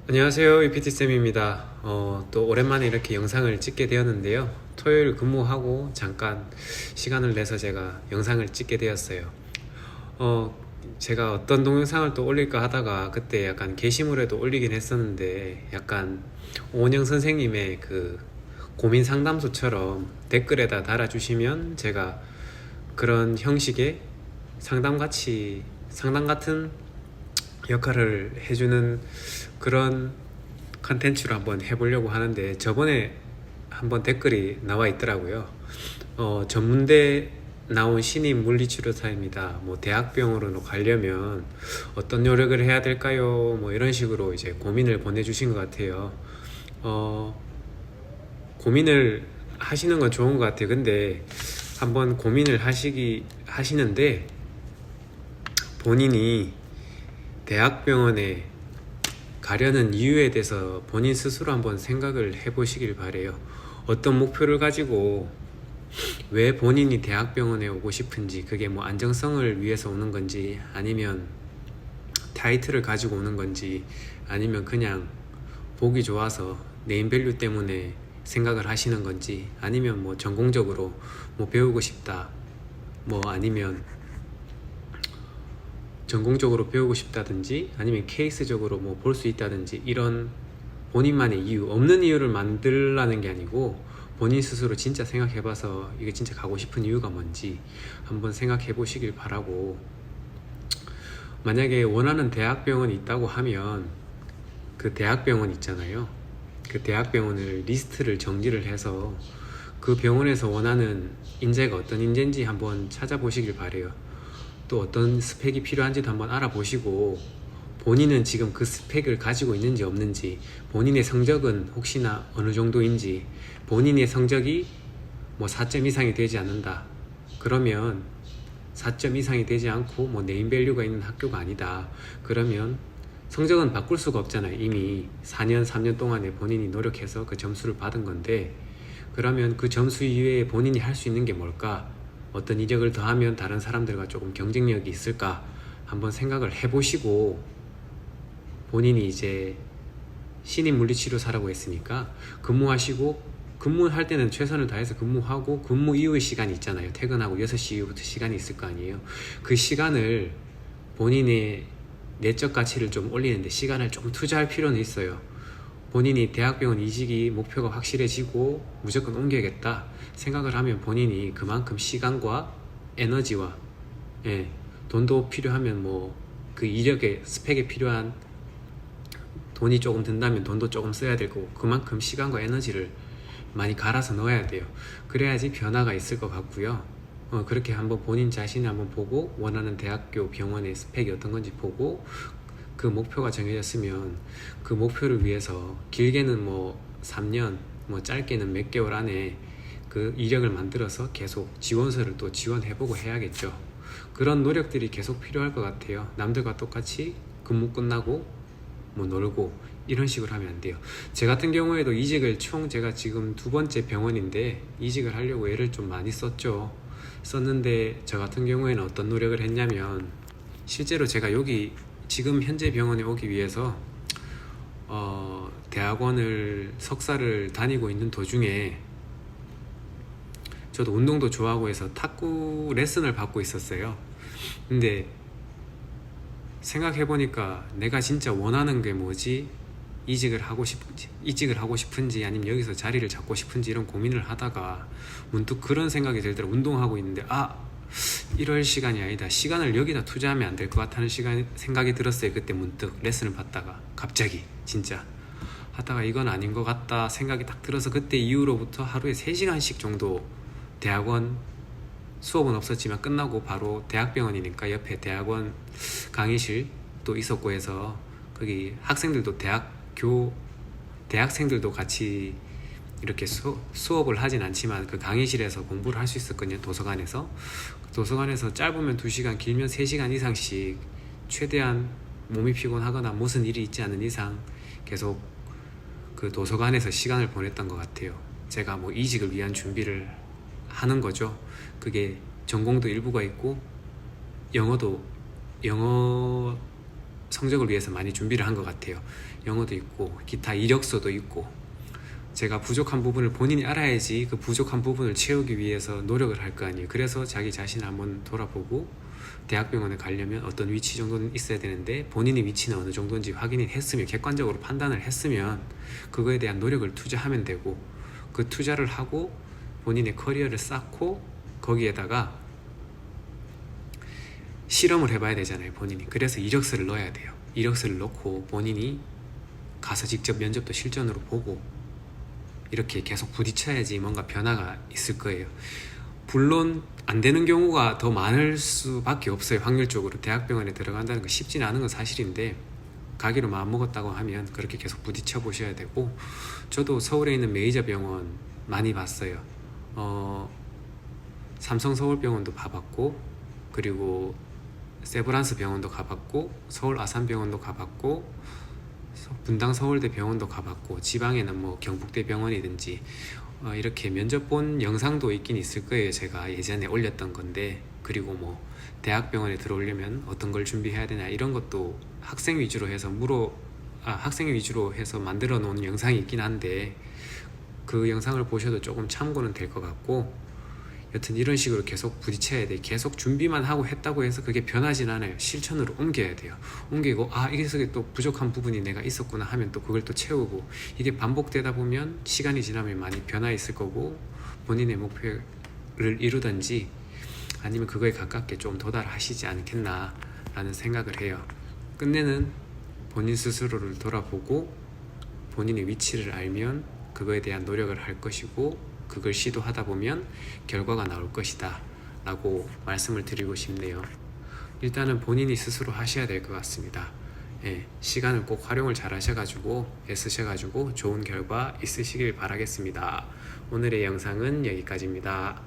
안녕하세요, 이피티쌤입니다. 또 오랜만에 이렇게 영상을 찍게 되었는데요. 토요일 근무하고 잠깐 시간을 내서 제가 영상을 찍게 되었어요. 제가 어떤 동영상을 또 올릴까 하다가 그때 약간 게시물에도 올리긴 했었는데, 약간 오은영 선생님의 그 고민 상담소처럼 댓글에다 달아주시면 제가 그런 형식의 상담 같은 역할을 해주는 그런 컨텐츠로 한번 해보려고 하는데, 저번에 한번 댓글이 나와 있더라고요. 전문대 나온 신입 물리치료사입니다. 뭐 대학병원으로 가려면 어떤 노력을 해야 될까요? 뭐 이런 식으로 이제 고민을 보내주신 것 같아요. 고민을 하시는 건 좋은 것 같아요. 근데 한번 고민을 하시는데, 본인이 대학병원에 가려는 이유에 대해서 본인 스스로 한번 생각을 해보시길 바래요. 어떤 목표를 가지고 왜 본인이 대학병원에 오고 싶은지, 그게 뭐 안정성을 위해서 오는 건지, 아니면 타이틀을 가지고 오는 건지, 아니면 그냥 보기 좋아서 네임밸류 때문에 생각을 하시는 건지, 아니면 뭐 전공적으로 뭐 배우고 싶다, 뭐 아니면 전공적으로 배우고 싶다든지, 아니면 케이스적으로 뭐 볼 수 있다든지, 이런 본인만의 이유, 없는 이유를 만들라는 게 아니고 본인 스스로 진짜 생각해봐서 이게 진짜 가고 싶은 이유가 뭔지 한번 생각해 보시길 바라고, 만약에 원하는 대학병원이 있다고 하면 그 대학병원 있잖아요. 그 대학병원을 리스트를 정리를 해서 그 병원에서 원하는 인재가 어떤 인재인지 한번 찾아보시길 바래요. 또 어떤 스펙이 필요한지도 한번 알아보시고, 본인은 지금 그 스펙을 가지고 있는지 없는지, 본인의 성적은 혹시나 어느 정도인지, 본인의 성적이 뭐 4점 이상이 되지 않는다 그러면, 4점 이상이 되지 않고 뭐 네임밸류가 있는 학교가 아니다 그러면, 성적은 바꿀 수가 없잖아요. 이미 4년 3년 동안에 본인이 노력해서 그 점수를 받은 건데, 그러면 그 점수 이외에 본인이 할 수 있는 게 뭘까, 어떤 이력을 더하면 다른 사람들과 조금 경쟁력이 있을까 한번 생각을 해보시고, 본인이 이제 신입 물리치료사라고 했으니까 근무할 때는 최선을 다해서 근무하고, 근무 이후의 시간이 있잖아요. 퇴근하고 6시 이후부터 시간이 있을 거 아니에요. 그 시간을, 본인의 내적 가치를 좀 올리는데 시간을 좀 투자할 필요는 있어요. 본인이 대학병원 이직이 목표가 확실해지고 무조건 옮겨야겠다 생각을 하면, 본인이 그만큼 시간과 에너지와, 돈도 필요하면 뭐 그 이력에 스펙에 필요한 돈이 조금 든다면 돈도 조금 써야 되고, 그만큼 시간과 에너지를 많이 갈아서 넣어야 돼요. 그래야지 변화가 있을 것 같고요. 그렇게 한번 본인 자신을 한번 보고, 원하는 대학교 병원의 스펙이 어떤 건지 보고, 그 목표가 정해졌으면 그 목표를 위해서 길게는 뭐 3년, 뭐 짧게는 몇 개월 안에 그 이력을 만들어서 계속 지원서를 또 지원해보고 해야겠죠. 그런 노력들이 계속 필요할 것 같아요. 남들과 똑같이 근무 끝나고 뭐 놀고 이런 식으로 하면 안 돼요. 제 같은 경우에도 이직을 제가 지금 2번째 병원인데, 이직을 하려고 애를 좀 많이 썼는데, 저 같은 경우에는 어떤 노력을 했냐면, 실제로 제가 여기 지금 현재 병원에 오기 위해서 대학원을 석사를 다니고 있는 도중에, 저도 운동도 좋아하고 해서 탁구 레슨을 받고 있었어요. 근데 생각해보니까 내가 진짜 원하는 게 뭐지? 이직을 하고 싶은지 아니면 여기서 자리를 잡고 싶은지, 이런 고민을 하다가 문득 그런 생각이 들더라고요. 운동하고 있는데 이럴 시간이 아니다, 시간을 여기다 투자하면 안 될 것 같다는 생각이 들었어요. 그때 문득 레슨을 받다가 갑자기 진짜 하다가 이건 아닌 것 같다 생각이 딱 들어서, 그때 이후로부터 하루에 3시간씩 정도 대학원, 수업은 없었지만 끝나고 바로 대학병원이니까 옆에 대학원 강의실도 있었고 해서, 거기 학생들도 대학생들도 같이 이렇게 수업을 하진 않지만 그 강의실에서 공부를 할 수 있었거든요. 도서관에서 짧으면 2시간, 길면 3시간 이상씩 최대한 몸이 피곤하거나 무슨 일이 있지 않은 이상 계속 그 도서관에서 시간을 보냈던 것 같아요. 제가 뭐 이직을 위한 준비를 하는 거죠. 그게 전공도 일부가 있고, 영어 성적을 위해서 많이 준비를 한 것 같아요. 영어도 있고 기타 이력서도 있고 제가 부족한 부분을 본인이 알아야지 그 부족한 부분을 채우기 위해서 노력을 할 거 아니에요. 그래서 자기 자신을 한번 돌아보고 대학병원에 가려면 어떤 위치 정도는 있어야 되는데 본인의 위치는 어느 정도인지 확인이 했으면 객관적으로 판단을 했으면 그거에 대한 노력을 투자하면 되고 그 투자를 하고 본인의 커리어를 쌓고 거기에다가 실험을 해봐야 되잖아요. 본인이. 그래서 이력서를 넣어야 돼요. 이력서를 넣고 본인이 가서 직접 면접도 실전으로 보고 이렇게 계속 부딪혀야지 뭔가 변화가 있을 거예요. 물론 안 되는 경우가 더 많을 수밖에 없어요. 확률적으로 대학병원에 들어간다는 거 쉽지는 않은 건 사실인데 가기로 마음먹었다고 하면 그렇게 계속 부딪혀 보셔야 되고 저도 서울에 있는 메이저 병원 많이 봤어요. 삼성서울병원도 봐봤고 그리고 세브란스 병원도 가봤고 서울 아산병원도 가봤고 분당 서울대 병원도 가봤고 지방에는 뭐 경북대 병원이든지 이렇게 면접 본 영상도 있긴 있을 거예요. 제가 예전에 올렸던 건데 그리고 뭐 대학병원에 들어오려면 어떤 걸 준비해야 되냐 이런 것도 학생 위주로 해서 만들어 놓은 영상이 있긴 한데 그 영상을 보셔도 조금 참고는 될 것 같고 여튼 이런 식으로 계속 부딪혀야 돼. 계속 준비만 하고 했다고 해서 그게 변하진 않아요. 실천으로 옮겨야 돼요. 옮기고 이게 또 부족한 부분이 내가 있었구나 하면 또 그걸 또 채우고 이게 반복되다 보면 시간이 지나면 많이 변화 있을 거고 본인의 목표를 이루든지 아니면 그거에 가깝게 좀 도달하시지 않겠나 라는 생각을 해요. 끝내는 본인 스스로를 돌아보고 본인의 위치를 알면 그거에 대한 노력을 할 것이고 그걸 시도하다 보면 결과가 나올 것이다 라고 말씀을 드리고 싶네요. 일단은 본인이 스스로 하셔야 될 것 같습니다. 시간을 꼭 활용을 잘 하셔가지고 애쓰셔가지고 좋은 결과 있으시길 바라겠습니다. 오늘의 영상은 여기까지입니다.